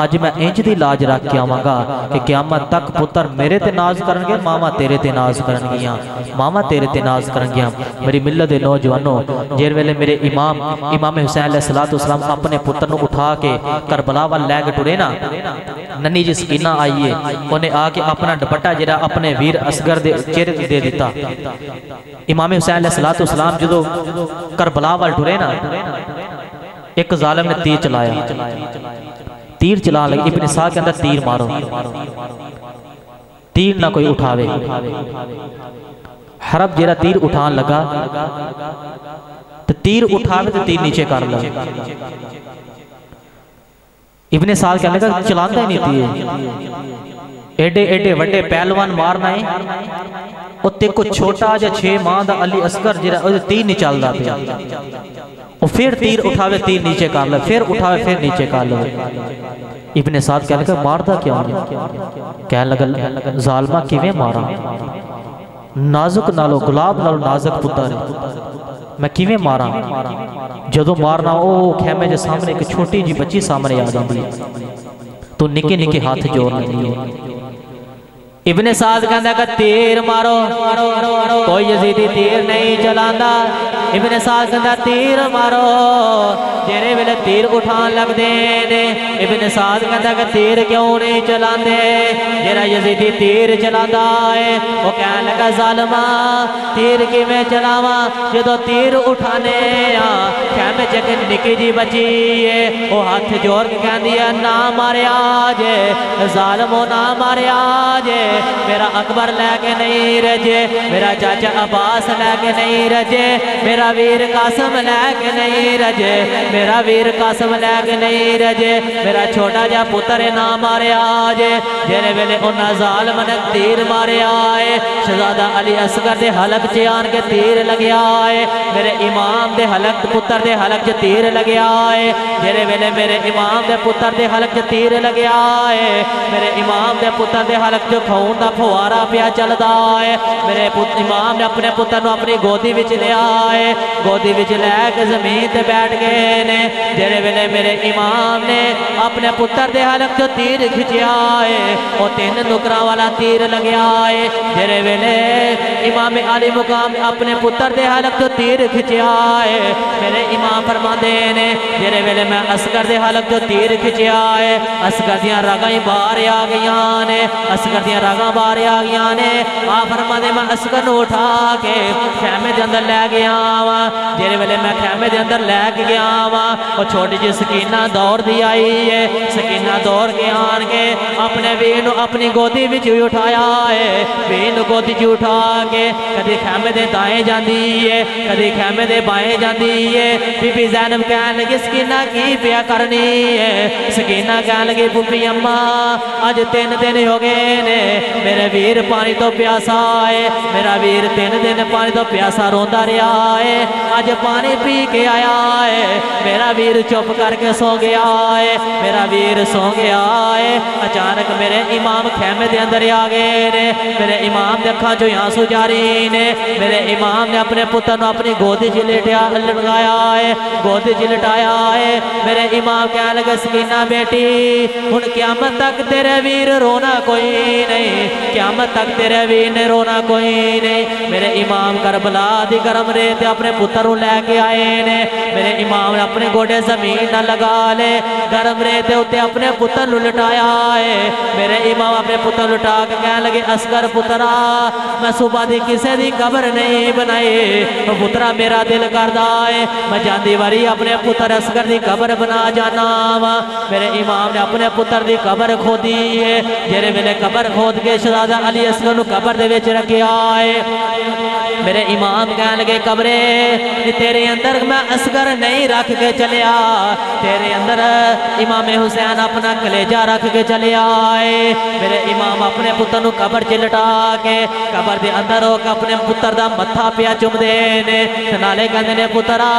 آج میں انج دی لاج رکھ کے آواں گا کہ قیامت تک پتر میرے تے ناز کرن گے ماما تیرے تے ناز کرن گیاں ماما تیرے تے ناز کرن گیاں میری ملت دے نوجوانوں جیر ویلے میرے امام حسین علیہ السلام اپنے پتر نو اٹھا کے کربلا وال لے کے ٹرے نا ننی جی سکینہ آئیے انہیں آ کے اپنا دوپٹہ جڑا اپنے ویر اصغر دے چہرے تے دے دیتا امام حسین علیہ السلام جدو کربلا وال ٹرے نا ایک ظالم نے تیر چلا لگی ابن سا کے اندر تیر مارو تیر نہ کوئی اٹھاوے حرب جیرا تیر اٹھان لگا تو تیر اٹھاوے تو تیر نیچے کر لگا ابن سال کہنے لگا چلاتا ہی نہیں تیر ایڈے ایڈے وڈے پہلوان مارنا ہے اور تے کو چھوٹا جا 6 ماہ دا علی اصغر جیرا تیر نہیں چل دا پیا اور پھر تیر اٹھاوے تیر نیچے کر لگا پھر اٹھاوے پھر نیچے کر لگا ابن سعد کہنے لگا مار دا کیا کہنے لگا ظالمہ کیویں مارا نازک نالو گلاب نالو نازک پتر میں کیویں مارا جدو مارنا او خیمے جے سامنے ایک چھوٹی جی بچی سامنے آ جاندی تو نکے نکے ہاتھ جوڑ دیئے ابن سعد کہندہ کہ تیر مارو کوئی یزیدی تیر نہیں چلاندہ ابن سعد کہندہ تیر مارو جیرے ویلے تیر اٹھان لگ دینے ابن سعد کہندہ کہ تیر کیوں نہیں چلاندے جیرا یزیدی تیر چلاندہ ہے وہ کہنے لگا ظالمہ تیر کی میں چلاواں جدو تیر اٹھانے خیمے چکن نکی جی بچی ہے وہ ہاتھ جوڑ کے کہندی ہے نا مارے آجے ظالمو نا مارے آجے میرا اکبر لے کے نہیں رجے میرا چاچا عباس لے کے نہیں رجے میرا ویر قاسم لے کے نہیں رجے میرا ویر قاسم لے کے نہیں رجے میرا چھوٹا جا پتر نہ مارے آجے جیرے ویلے انہا ظالم نے تیر مارے آئے شہزادہ علی اصغر دے حلق چیان کے تیر لگے آئے میرے امام دے حلق پتر دے حلق چے تیر لگے آئے جیرے ویلے میرے امام دے پتر دے حلق چے تیر لگے آئے میرے امام دے پتر دے حلق چے کھون دا پھوارا پیا چل دا ہے میرے امام نے اپنے پتر نو اپنی گودی وچ لے آئے گودی وچ لے کے زمین تے بیٹھ گئے نے جیرے ویلے میرے امام نے اپنے پتر دے حلق چو تیر کھچے آئے اور 3 نکرہ والا تیر لگے آئے جیرے ویلے امام علی مقام اپنے پتر دے حلق چو تیر کھچے آئے میرے امام فرما دینے جیرے ویلے میں اصغر دے حلق چو تیر کھچے آئے اصغر دیاں رگائیں باہر آ گئیاں نے اصغر دیاں رگاں باہر آ گئیاں نے فرما دے میں اصغر نو اٹھا کے خیمے دے اندر لے گیا ہوا جیرے ویلے میں خیمے دے اندر لے گیا ہوا اور چھوٹی جی سکینہ دور دی آئی ہے سکینہ دور کے آن کے اپنے وینو اپنی گودی وچ اٹھایا ہے وینو گودی چ اٹھا کے کدی خیمے دے دائیں جاندی ہے کدی خیمے دے بائیں جاندی ہے بی بی زینب کہنے لگی سکینہ کی پیا کرنی ہے سکینہ کہنے لگی پھوپھی اماں آج 3 دن ہو گئے نے میرے ویر پانی تو پیاسا ہے میرا ویر 3 دن پانی تو پیاسا روندا رہا ہے آج پانی پی کے آیا ہے میرا ویر چپ کر کے سو گیا ہے میرا ویر سو گیا ہے اچانک میرے امام خیمے دے اندر آ گئے نے میرے امام دے اکھاں جو آنسو جاری نے میرے امام نے اپنے پتر نو اپنی گودی چ لٹایا ہے گودی چ لٹایا ہے میرے امام کہنے لگے سکینہ بیٹی ہن قیامت تک تیرے ویر رونا کوئی نہیں قیامت تک تیرے ویر نے رونا کوئی نہیں میرے امام کربلا دی گرم ریت اپنے پتر لے کے آئے نے میرے امام نے اپنے گوڑے زمین نہ لگا لے گرم ریت ہوتے اپنے پتر لٹایا ہے میرے امام اپنے پتر لٹا کے کہنے لگے اصغر پترا میں صبح دی کسے دی قبر نہیں بنائی پترا میرا دل کردہ ہے میں جاندی واری اپنے پتر اصغر دی قبر بنا جانا میرے امام نے اپنے پتر دی قبر کھودی ہے جیرے ویلے قبر کھود کے شہزادہ علی اصغر نو قبر دے وچ رکھے آئے میرے امام کہنے لگے قبرے تیرے اندر میں اصغر نہیں رکھ کے چلیا تیرے اندر امام حسین اپنا کلیجہ رکھ کے چلے آئے میرے امام اپنے پتر نو قبر چ لٹا کے قبر دے اندر ہو کے اپنے پتر دا متھا پیا چم دے نے نالے کہندے نے پترا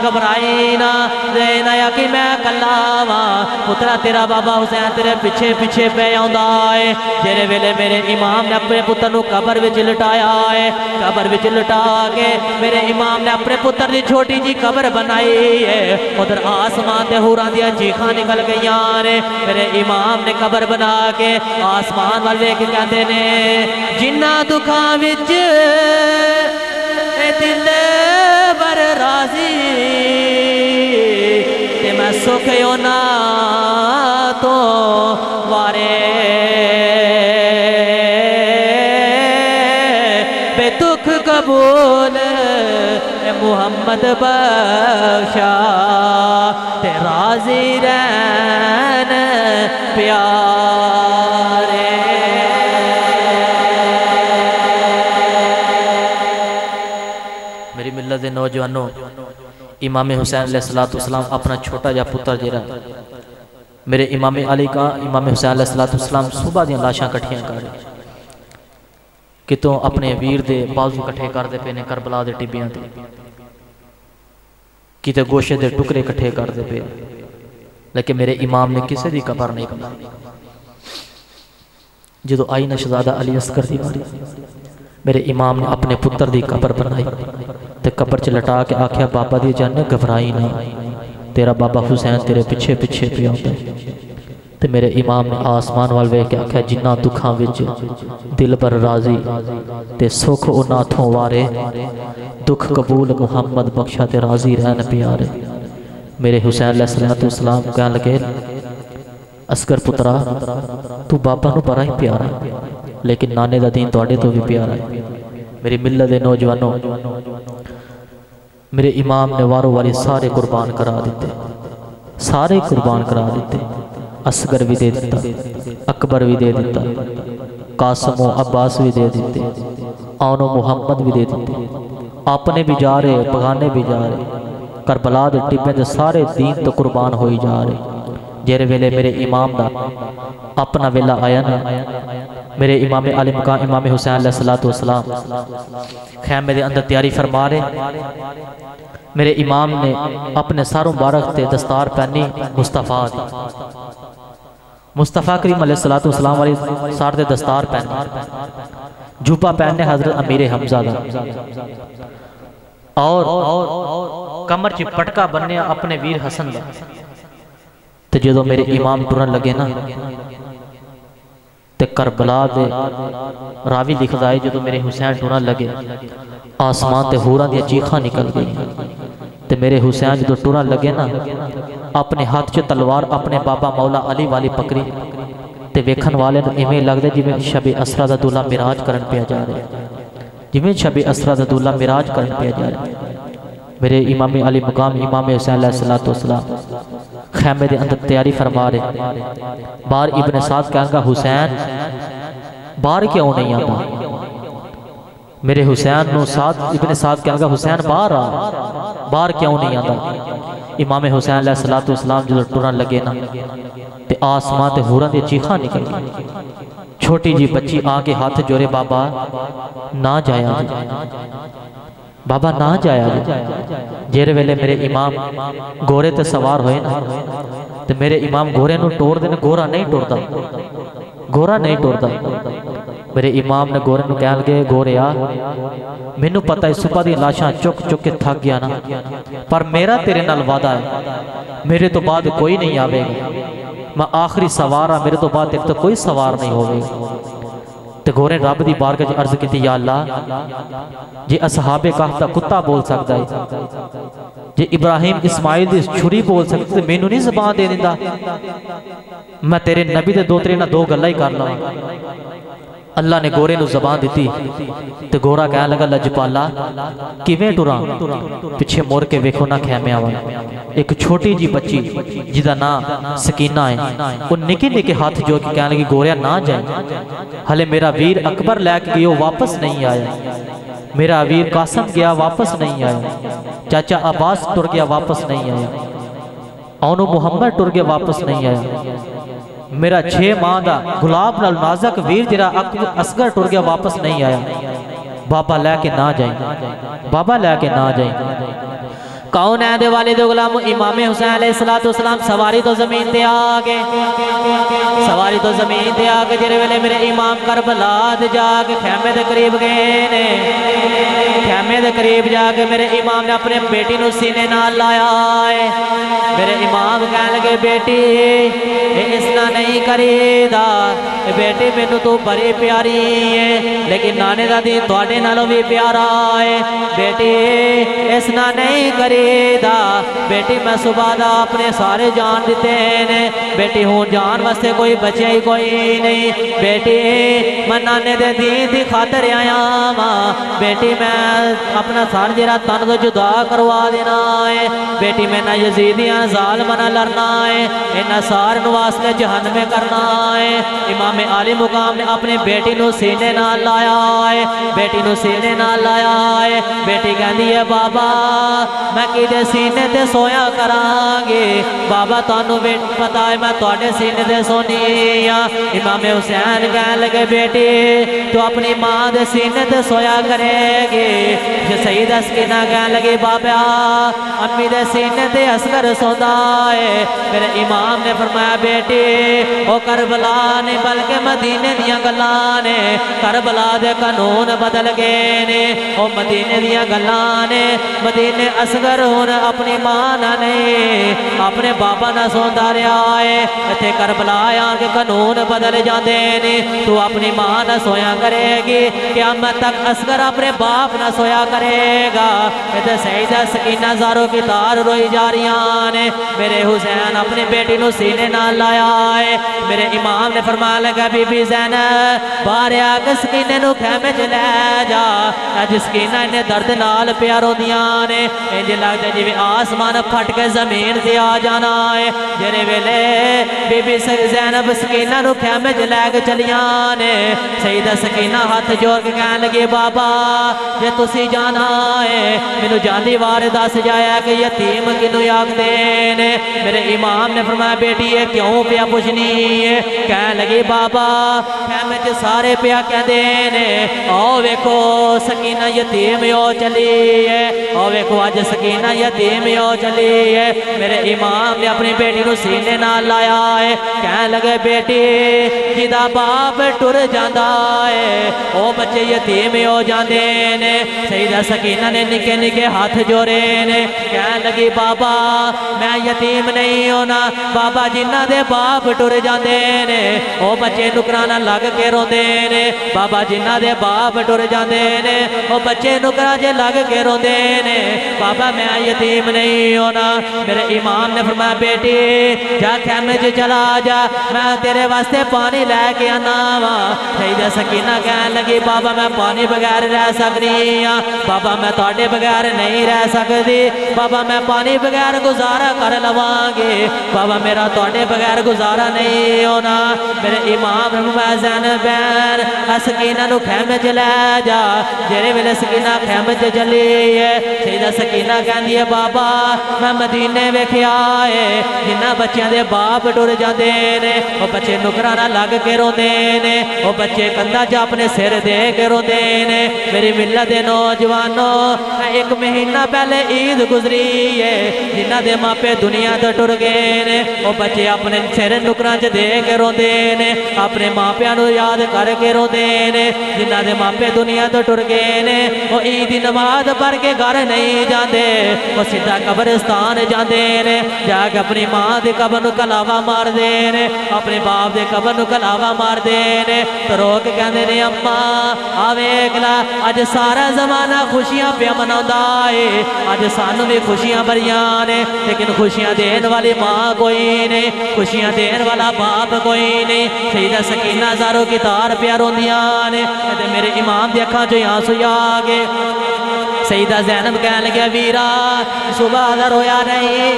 گھبرائی نہ دینا یا کہ میں کلا واں پترا تیرا بابا حسین تیرے پیچھے پیچھے پہ آندا ہے جڑے ویلے میرے امام نے اپنے پتر نو قبر وچ لٹایا ہے قبر وچ لٹا کے میرے امام نے اپنے پتر دی چھوٹی جی قبر بنائی ہے ادھر آسمان تے حوراں دیاں چیخاں نکل گئیاں نے میرے امام نے قبر بنا کے آسمان وال ویکھ کے کہندے نے جنہ دکھاں وچ اے دل بر راضی تے میں سکھ یونا تو وارے بے دکھ قبول اے محمد بخشا تے راضی رہن پیارے میری ملت دے نوجوانوں امام حسین علیہ السلام اپنا چھوٹا جا پتر جیرا میرے امام علی کا امام حسین علیہ السلام صبح دیاں لاشاں کٹھیاں کر کہ تو اپنے ویر دے بازو کٹھے کر دے پینے کربلا دے ٹبیاں دے کی تے گوشے دے ٹکرے کٹھے کر دے پے لیکن میرے امام نے کسے دی قبر نہیں بنائی جدو آئی نا شہزادہ علی اصغر دی باری میرے امام نے اپنے پتر دی قبر بنائی تے قبر چ لٹا کے آکھیا بابا دی جانے گھبرائی نہ تیرا بابا حسین تیرے پیچھے پیچھے پہ آتا ہے تے میرے امام نے آسمان والوے کے آکھیا جنہ دکھاں وچ دل پر راضی تے سکھ اناتھوں وارے دکھ قبول محمد بخشا تے راضی رہن پیارے میرے حسین علیہ السلام کہنے لگے اصغر پترا تو بابا نو بڑا ہی پیارا لیکن نانے دا دین توڑے تو بھی پیارا ہے میری ملت دے نوجوانوں میرے امام نے وارو واری سارے قربان کرا دیتے سارے قربان کرا دیتے اصغر بھی دے دیتا اکبر بھی دے دیتا قاسم و عباس بھی دے دیتے آن و محمد بھی دے دیتے اپنے بھی جا رہے پغانے بھی جا رہے کربلا دے ٹبے دے سارے دین تو قربان ہوئی جا رہے جیرے ویلے میرے امام دا اپنا ویلا آیا نا میرے امام علی مقام امام حسین علیہ السلام خیمے دے اندر تیاری فرما رہے میرے امام نے اپنے ساروں مبارک تے دستار پہنی مصطفیٰ دی مصطفیٰ کریم علیہ السلام والی سار دے دستار پہنی جوپا پہننے حضرت امیر حمزہ دا اور کمر چی پٹکا بننے اپنے ویر حسن دا تے جدو میرے امام ٹرن لگے نا تے کربلا دے راوی لکھ دائے جدو میرے حسین ٹرن لگے آسمان تے حوراں دیا چیخاں نکل گئی تے میرے حسین جدو ٹرن لگے نا اپنے ہاتھ چ تلوار اپنے بابا مولا علی والی پکڑی تے ویکھن والے نو ایویں لگدے جویں شب اسرا دا دولہ معراج کرن پیا جا رہا جویں شب اسرا دا دولہ معراج کرن پیا جا رہا میرے امام علی مقام امام حسین علیہ السلام خیمے دے اندر تیاری فرما رہے بار ابن سعد کہاں گا حسین بار کیوں نہیں آتا میرے حسین نو سعد ابن سعد کہاں گا حسین بار کیوں نہیں آتا امام حسین علیہ السلام جو ٹرن لگے نا تے آسمان تے حوراں دے چیخاں نکل گئی چھوٹی جی بچی آگے ہاتھ جوڑے بابا نہ جایا بابا نہ جایا جیرے ویلے میرے امام گورے تے سوار ہوئے نا تے میرے امام گورے نو ٹور دے گورا نہیں ٹوردا میرے امام نے گورے نو کہن لگے گوریا مینوں پتہ ہے صبح دی لاشاں چک کے تھک گیا نا پر میرا تیرے نال وعدہ ہے میرے تو بعد کوئی نہیں آوے گا میں آخری سوارا میرے تو بعد ایک تو کوئی سوار نہیں ہوئے تے گورے رب دی بارگاہ وچ عرض کیتی یا اللہ جے اصحاب کہف دا کتا بول سکدا ہے جے ابراہیم اسماعیل دی چھری بول سکدا تے مینوں نہیں زبان دے دیندا میں تیرے نبی دے دوترے نہ دو گلاں ہی کر لواں اللہ نے گورے نو زبان دیتی تے گورا کہنے لگا لجپالا کیویں ٹراں پیچھے مور کے ویکھو نہ خیمے والا ایک چھوٹی جی بچی جدا نام سکینہ ہے وہ نکے نکے ہاتھ جو کہ کہنے لگی گوریا نہ جائے ہلے میرا ویر اکبر لے کے گیا واپس نہیں آیا میرا ویر قاسم گیا واپس نہیں آیا چاچا عباس ٹر گیا واپس نہیں آیا اونو محمد ٹر کے واپس نہیں آیا میرا 6 ماہ دا گلاب نال نازک ویر جرا اصغر ٹر کے واپس نہیں آیا بابا لے کے نہ جائیں بابا لے کے نہ جائیں کون ہے دے والد غلام امام حسین علیہ السلام سواری تو زمین تے آگے سواری تو زمین تے آگے جرے ویلے میرے امام کربلا دے جاگے خیمے دے قریب گئے نے خیمے دے قریب جاگے میرے امام نے اپنے بیٹی نو سینے نال لایا ہے میرے امام کہنے لگے بیٹی اس نہ نہیں کری دا بیٹی میں تو بڑی پیاری ہے لیکن نانے دا دین توڑے نالوں بھی پیارا ہے بیٹی اس نہ نہیں کری دا بیٹی میں صبح دا اپنے سارے جان دیتے ہیں بیٹی ہوں جان واسطے کوئی بچے ہی کوئی نہیں بیٹی میں نانے دے دین دی خاطر آیا ماں بیٹی میں اپنا سار جرا تن تو جدا کروا دینا ہے بیٹی میں نہ یزیدیاں ظالم نہ لڑنا ہے انہ سار نواس نے جہنم میں کرنا ہے امام عالی مقام نے اپنے بیٹی نو سینے نہ لایا ہے بیٹی نو سینے نہ لایا ہے بیٹی کہندی ہے بابا میں کیدے سینے تے سویا کرانگے بابا تانو پتا ہے میں توڑے سینے تے سونی امام حسین کہنے لگے بیٹی تو اپنی ماں دے سینے تے سویا کرے گے سیدہ سکینہ کہنے لگے بابا امی دے سینے تے اصغر سوندا ہے میرے امام نے فرمایا بیٹی او کربلا نے بلکہ مدینے دیاں گلانے کربلا دے قانون بدل گئے نے او مدینے دیاں گلانے مدینے اصغر ہون اپنی ماں نہ نہیں اپنے بابا نہ سوندا رہا ہے تے کربلا آیا کہ قانون بدل جاندے نے تو اپنی ماں نہ سویا کرے گی قیامت تک اصغر اپنے باپ نہ سویا کرے گا تے سیدہ سکینہ زاروں کی تار روئی جا رہیاں نے میرے حسین اپنی بیٹی نو سینے نہ لایا ہے میرے امام نے فرمایا لگا بی بی زینب بارے آگے سکینے نو خیمے چلے جا اج سکینہ انہیں درد نال پیاروں دیاں نے انجھے لگتا ہے جی آسمان پھٹ کے زمین سے آ جانا ہے جرے ویلے بی بی زینب سکینہ نو خیمے چلے کے چلیاں نے سیدہ سکینہ ہاتھ جوڑ کے کہنے لگے بابا جے تسی جانا ہے مینو جاندی وار دس جایا کہ یتیم کنو یاک دینے میرے امام نے فرمایا بیٹی یہ کیوں پیا پوچھنی ہے کہنے لگی بابا خیمے چ سارے پیا کہہ دینے او ویکھو سکینہ یتیم یو چلی ہے او ویکھو آج سکینہ یتیم یو چلی ہے میرے امام نے اپنی بیٹی نو سینے نہ لایا ہے کہنے لگے بیٹی جدا باپ ٹر جاندہ ہے او بچے یتیم یو جاندے نے سیدہ سکینہ نے نکے نکے ہاتھ جوڑے نے کہنے لگی بابا میں یتیم نہیں ہونا بابا جنہ دے باپ ٹر جاندے نے او بچے نکرانہ لگ کے رو دے نے بابا جنہ دے باپ ٹر جاندے نے او بچے نکرا جے لگ کے رو دے نے بابا میں یتیم نہیں ہونا میرے امام نے فرمایا بیٹی جا خیمے چ چلا جا میں تیرے واسطے پانی لے کے آنا وا سیدہ سکینہ کہنے لگی بابا میں پانی بغیر رہ سکنی ہاں بابا میں تواڈے بغیر نہیں رہ سکتی بابا میں پانی بغیر گزارا کر لواں گے بابا میرا تواڈے بغیر گزارا نہیں ہونا میرے امام فرمایا زینب سکینہ نو خیمے چ لے جا جڑے ویلے سکینہ خیمے چ چلی ہے سیدہ سکینہ کہندی ہے بابا میں مدینے ویکھیا ہے جنہ بچیاں دے باپ ٹر جاندے نے او بچے نکرانہ لگ کے روندے نے او بچے کندھا چ اپنے سر دے کے روندے نے میری ملت دے نوجوانوں ایک مہینہ پہلے عید گزری ہے جنہ دے ماپے دنیا تو ٹر گئے نے او بچے اپنے سر نکراں چ دے کے روندے نے اپنے ماپیاں نو یاد کر کے روندے نے جنہ دے ماپے دنیا تو ٹر گئے نے او عید دی نماز پڑھ کے گھر نہیں جاندے او سیدھا قبرستان جاندے نے جا کے اپنی ماں دے قبر نو کلاوا مار دے نے اپنے باپ دے قبر نو کلاوا مار دے نے تو رو کے کہندے نے اماں آ ویکھ لا اج سارا زمانہ خوشیاں پیا مناوندا ہے اج سانو بھی خوشیاں بھریاں نے لیکن خوشیاں دین والی ماں کوئی نہیں خوشیاں دین والا باپ کوئی نہیں سیدہ سکینہ زاروں کی تار پیا روندیاں نے تے میرے امام دی اکھاں چوں آنسو آ گئے سیدہ زینب کہنے لگیا ویرا صبح دا رویا نہیں،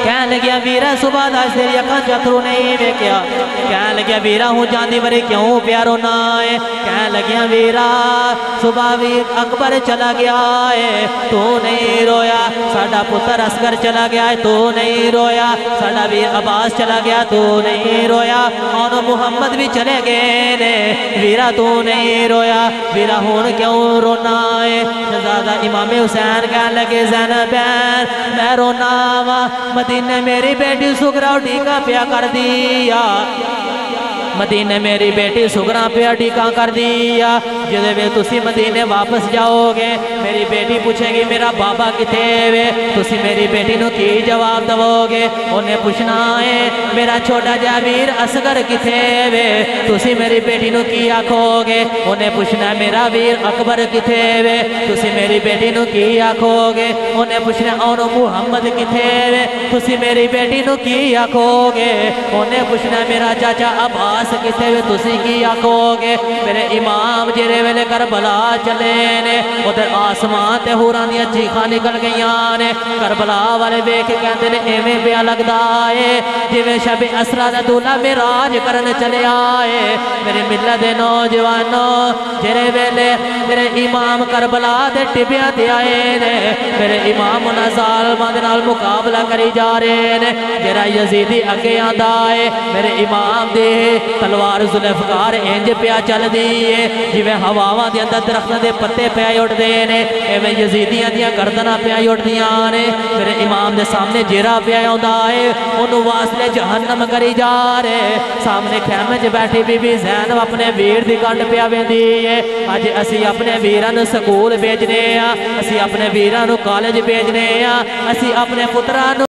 کہنے لگیا ویرا صبح دا تیری اکھاں چترو نہیں ویکھیا، کہنے لگیا ویرا ہوں جاندی بری کیوں پیارو نہ ہے، کہنے لگیا ویرا صبح ویر اکبر چلا گیا ہے تو نہیں رویا، ساڈا پتر اصغر چلا گیا ہے تو نہیں رویا، ساڈا ویر عباس چلا گیا تو نہیں رویا، اور محمد بھی چلے گئے نے ویرا تو نہیں رویا، ویرا ہون کیوں رونا ہے؟ شہزادہ امام حسین کہنے لگے زینب بہن میں رونا وا، مدینے میری بیٹی سغرا ڈیکا پیا کر دیا، مدینے میری بیٹی سغرا پیا ڈیکا کر دیا، جدے وے تسی مدینے واپس جاؤ گے میری بیٹی پوچھے گی میرا بابا کتے وے، تسی میری بیٹی نو کی جواب دو گے؟ انہیں پوچھنا ہے میرا چھوٹا جاویر اصغر کتے وے، تسی میری بیٹی نو کی آکھو گے؟ انہیں پوچھنا میرا ویر اکبر کتے وے، تسی میری بیٹی نو کی آکھو گے؟ انہیں پوچھنا اور محمد کتے وے، تسی میری بیٹی نو کی آکھو گے؟ انہیں پوچھنا میرا چاچا عباس کتے وے، تسی کی آکھو گے؟ میرے امام جرے ویلے کربلا چلے نے، ادھر آسمان تے حوران دیا چیخاں نکل گئیاں نے، کربلا والے بیک کہتے نے ایویں پیا لگدا ہے جویں شب اسرا دا دولہ معراج کرن چلے آئے۔ میرے ملت دے نوجوانوں جرے ویلے میرے امام کربلا دے ٹبیاں تے آئے نے، میرے امام انہاں ظالماں دے نال مقابلہ کری جا رہے نے، جرا یزیدی اگے آندا ہے میرے امام دے تلوار ذوالفقار انج پیا چل دیئے جویں ہواواں دے اندر درختاں دے پتے پیا اڑ دے نے، ایویں یزیدیاں دیاں گردناں پیا اڑ دیاں نے، میرے امام دے سامنے جیرا پیا آندا ہے انہوں واسلے جہنم کری جا رہے، سامنے خیمے چ بیٹھی بی بی زینب اپنے ویر دی کنڈ پیا ویندی ہے، اج اسی اپنے ویراں نوں سکول بھیجنے ہاں، اسی اپنے ویراں نوں کالج بھیجنے ہاں، اسی اپنے پتراں نوں